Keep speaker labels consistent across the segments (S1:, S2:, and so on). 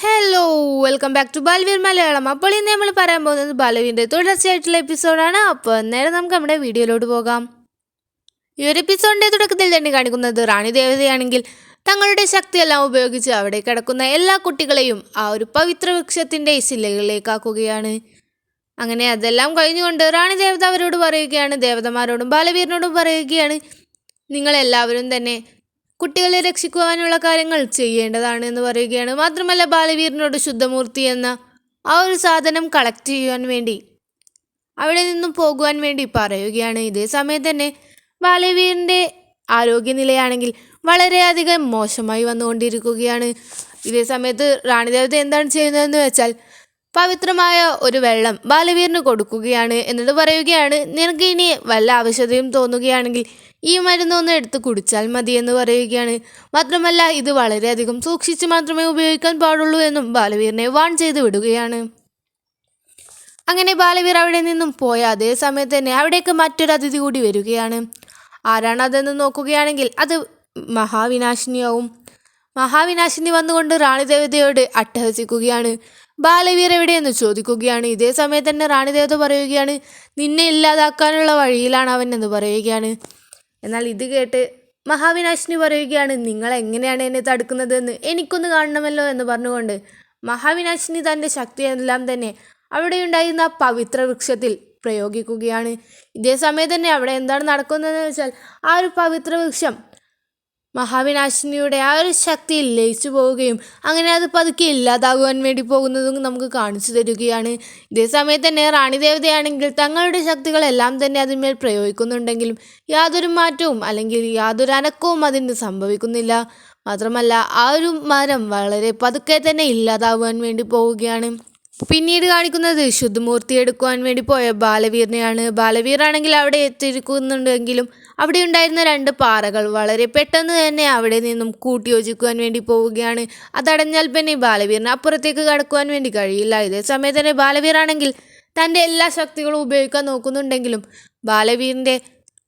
S1: Hello, welcome back to Baalveer Malayalam. അപ്പോൾ ഇന്ന് നമ്മൾ പറയാൻ പോകുന്നത് ബാലവീറിൻ്റെ തുടർച്ചയായിട്ടുള്ള എപ്പിസോഡാണ്. അപ്പോൾ നേരെ നമുക്ക് നമ്മുടെ വീഡിയോയിലോട്ട് പോകാം. ഈ ഒരു എപ്പിസോഡിൻ്റെ തുടക്കത്തിൽ തന്നെ കാണിക്കുന്നത് റാണി ദേവതയാണെങ്കിൽ തങ്ങളുടെ ശക്തിയെല്ലാം ഉപയോഗിച്ച് അവിടെ കിടക്കുന്ന എല്ലാ കുട്ടികളെയും ആ ഒരു പവിത്ര വൃക്ഷത്തിൻ്റെ ശിലകളിലേക്കാക്കുകയാണ്. അങ്ങനെ അതെല്ലാം കഴിഞ്ഞുകൊണ്ട് റാണി ദേവത അവരോട് പറയുകയാണ്, ദേവതമാരോടും ബാലവീറിനോടും പറയുകയാണ്, നിങ്ങളെല്ലാവരും തന്നെ കുട്ടികളെ രക്ഷിക്കുവാനുള്ള കാര്യങ്ങൾ ചെയ്യേണ്ടതാണ് എന്ന് പറയുകയാണ്. മാത്രമല്ല ബാലവീറിനോട് ശുദ്ധമൂർത്തി എന്ന ആ ഒരു സാധനം കളക്ട് ചെയ്യുവാൻ വേണ്ടി അവിടെ നിന്നും പോകുവാൻ വേണ്ടി പറയുകയാണ്. ഇതേ സമയത്ത് തന്നെ ബാലവീറിൻ്റെ ആരോഗ്യനിലയാണെങ്കിൽ വളരെയധികം മോശമായി വന്നുകൊണ്ടിരിക്കുകയാണ്. ഇതേ സമയത്ത് റാണിദേവത എന്താണ് ചെയ്യുന്നതെന്ന് വെച്ചാൽ പവിത്രമായ ഒരു വെള്ളം ബാലവീറിന് കൊടുക്കുകയാണ്. എന്നിട്ട് പറയുകയാണ്, നിനക്ക് ഇനി വല്ല ആവശ്യതയും തോന്നുകയാണെങ്കിൽ ഈ മരുന്നൊന്ന് എടുത്ത് കുടിച്ചാൽ മതി എന്ന് പറയുകയാണ്. മാത്രമല്ല ഇത് വളരെയധികം സൂക്ഷിച്ച് മാത്രമേ ഉപയോഗിക്കാൻ പാടുള്ളൂ എന്നും ബാലവീറിനെ വാൺ ചെയ്ത് വിടുകയാണ്. അങ്ങനെ ബാലവീർ അവിടെ നിന്നും പോയ അതേ സമയത്ത് തന്നെ അവിടേക്ക് മറ്റൊരു അതിഥി കൂടി വരികയാണ്. ആരാണ് അതെന്ന് നോക്കുകയാണെങ്കിൽ അത് മഹാവിനാശിനിയാവും. മഹാവിനാശിനി വന്നുകൊണ്ട് റാണിദേവതയോട് അട്ടഹസിക്കുകയാണ്. ബാലവീർ എവിടെയെന്ന് ചോദിക്കുകയാണ്. ഇതേ സമയത്ത് തന്നെ റാണിദേവത പറയുകയാണ്, നിന്നെ ഇല്ലാതാക്കാനുള്ള വഴിയിലാണ് അവൻ എന്ന് പറയുകയാണ്. എന്നാൽ ഇത് കേട്ട് മഹാവിനാശിനി പറയുകയാണ്, നിങ്ങൾ എങ്ങനെയാണ് എന്നെ തടുക്കുന്നതെന്ന് എനിക്കൊന്ന് കാണണമല്ലോ എന്ന് പറഞ്ഞുകൊണ്ട് മഹാവിനാശിനി തൻ്റെ ശക്തിയെല്ലാം തന്നെ അവിടെയുണ്ടായിരുന്ന പവിത്ര വൃക്ഷത്തിൽ പ്രയോഗിക്കുകയാണ്. ഇതേ സമയത്ത് തന്നെ അവിടെ എന്താണ് നടക്കുന്നതെന്ന് വെച്ചാൽ ആ ഒരു പവിത്ര വൃക്ഷം മഹാവിനാശിനിയുടെ ആ ഒരു ശക്തിയിൽ ലയിച്ചു പോവുകയും അങ്ങനെ അത് പതുക്കെ ഇല്ലാതാകുവാൻ വേണ്ടി പോകുന്നതും നമുക്ക് കാണിച്ചു തരികയാണ്. ഇതേ സമയത്ത് തന്നെ റാണി ദേവതയാണെങ്കിൽ തങ്ങളുടെ ശക്തികളെല്ലാം തന്നെ അതിന്മേൽ പ്രയോഗിക്കുന്നുണ്ടെങ്കിലും യാതൊരു മാറ്റവും അല്ലെങ്കിൽ യാതൊരു അനക്കവും അതിന് സംഭവിക്കുന്നില്ല. മാത്രമല്ല ആ ഒരു മരം വളരെ പതുക്കെ തന്നെ ഇല്ലാതാകുവാൻ വേണ്ടി പോവുകയാണ്. പിന്നീട് കാണിക്കുന്നത് ശുദ്ധമൂർത്തി എടുക്കുവാൻ വേണ്ടി പോയ ബാലവീറിനെയാണ്. ബാലവീറാണെങ്കിൽ അവിടെ എത്തിയിരിക്കുന്നുണ്ടെങ്കിലും അവിടെ ഉണ്ടായിരുന്ന രണ്ട് പാറകൾ വളരെ പെട്ടെന്ന് തന്നെ അവിടെ നിന്നും കൂട്ടിയോജിക്കുവാൻ വേണ്ടി പോവുകയാണ്. അതടഞ്ഞാൽ പിന്നെ ബാലവീറിന് അപ്പുറത്തേക്ക് കടക്കുവാൻ വേണ്ടി കഴിയില്ല. ഇതേ സമയത്ത് തന്നെ ബാലവീറാണെങ്കിൽ തൻ്റെ എല്ലാ ശക്തികളും ഉപയോഗിക്കാൻ നോക്കുന്നുണ്ടെങ്കിലും ബാലവീറിൻ്റെ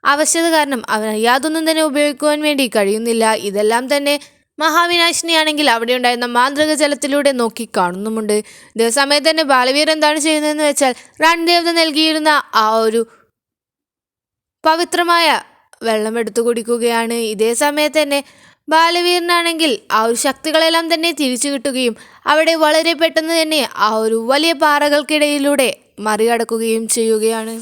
S1: അവശത കാരണം അവൻ യാതൊന്നും തന്നെ ഉപയോഗിക്കുവാൻ വേണ്ടി കഴിയുന്നില്ല. ഇതെല്ലാം തന്നെ മഹാവിനാശിനിയാണെങ്കിൽ അവിടെ ഉണ്ടായിരുന്ന മാന്ത്രിക ജലത്തിലൂടെ നോക്കി കാണുന്നുമുണ്ട്. ഇതേ സമയത്ത് തന്നെ ബാലവീർ എന്താണ് ചെയ്യുന്നതെന്ന് വെച്ചാൽ റാണി ദേവത നൽകിയിരുന്ന ആ ഒരു പവിത്രമായ വെള്ളം എടുത്തു കുടിക്കുകയാണ്. ഇതേ സമയത്ത് തന്നെ ബാലവീറിനാണെങ്കിൽ ആ ഒരു ശക്തികളെല്ലാം തന്നെ തിരിച്ചു കിട്ടുകയും അവിടെ വളരെ പെട്ടെന്ന് തന്നെ ആ ഒരു വലിയ പാറകൾക്കിടയിലൂടെ മറികടക്കുകയും ചെയ്യുകയാണ്.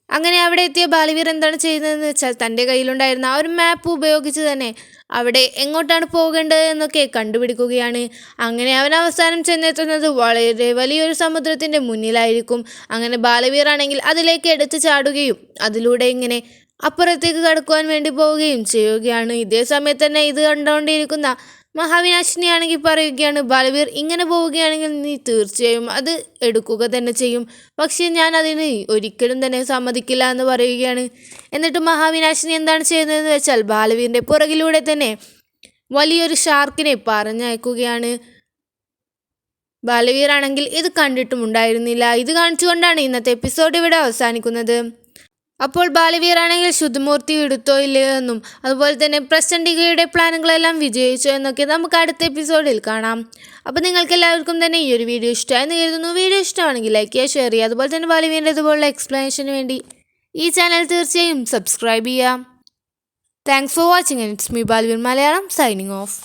S1: അങ്ങനെ അവിടെ എത്തിയ ബാലവീർ എന്താണ് ചെയ്യുന്നതെന്ന് വെച്ചാൽ തൻ്റെ കയ്യിലുണ്ടായിരുന്ന ആ ഒരു മാപ്പ് ഉപയോഗിച്ച് തന്നെ അവിടെ എങ്ങോട്ടാണ് പോകേണ്ടത് എന്നൊക്കെ കണ്ടുപിടിക്കുകയാണ്. അങ്ങനെ അവൻ അവസാനം ചെന്നെത്തുന്നത് വളരെ വലിയൊരു സമുദ്രത്തിൻ്റെ മുന്നിലായിരിക്കും. അങ്ങനെ ബാലവീറാണെങ്കിൽ അതിലേക്ക് എടുത്തു ചാടുകയും അതിലൂടെ ഇങ്ങനെ അപ്പുറത്തേക്ക് കടക്കുവാൻ വേണ്ടി പോവുകയും ചെയ്യുകയാണ്. ഇതേ സമയത്ത് തന്നെ ഇത് കണ്ടുകൊണ്ടിരിക്കുന്ന മഹാവിനാശിനിയാണെങ്കിൽ പറയുകയാണ്, ബാലവീർ ഇങ്ങനെ പോവുകയാണെങ്കിൽ നീ തീർച്ചയായും അത് എടുക്കുക തന്നെ ചെയ്യും, പക്ഷേ ഞാൻ അതിന് ഒരിക്കലും തന്നെ സമ്മതിക്കില്ല എന്ന് പറയുകയാണ്. എന്നിട്ട് മഹാവിനാശിനി എന്താണ് ചെയ്യുന്നതെന്ന് വെച്ചാൽ ബാലവീറിൻ്റെ പുറകിലൂടെ തന്നെ വലിയൊരു ഷാർക്കിനെ പറഞ്ഞയക്കുകയാണ്. ബാലവീറാണെങ്കിൽ ഇത് കണ്ടിട്ടുമുണ്ടായിരുന്നില്ല. ഇത് കാണിച്ചുകൊണ്ടാണ് ഇന്നത്തെ എപ്പിസോഡ് ഇവിടെ അവസാനിക്കുന്നത്. അപ്പോൾ ബാലവീറാണെങ്കിൽ ശുദ്ധമൂർത്തി എടുത്തോ ഇല്ലയോ എന്നും അതുപോലെ തന്നെ പ്രസൻഡികയുടെ പ്ലാനുകളെല്ലാം വിജയിച്ചോ എന്നൊക്കെ നമുക്ക് അടുത്ത എപ്പിസോഡിൽ കാണാം. അപ്പോൾ നിങ്ങൾക്ക് എല്ലാവർക്കും തന്നെ ഈ ഒരു വീഡിയോ ഇഷ്ടമായെന്ന് കരുതുന്നു. വീഡിയോ ഇഷ്ടമാണെങ്കിൽ ലൈക്ക് ചെയ്യുക, ഷെയർ ചെയ്യുക. അതുപോലെ തന്നെ ബാലവീറിൻ്റെ ഇതുപോലുള്ള എക്സ്പ്ലനേഷന് വേണ്ടി ഈ ചാനൽ തീർച്ചയായും സബ്സ്ക്രൈബ് ചെയ്യാം. Thanks for watching. It's me Baalveer Malayalam signing off.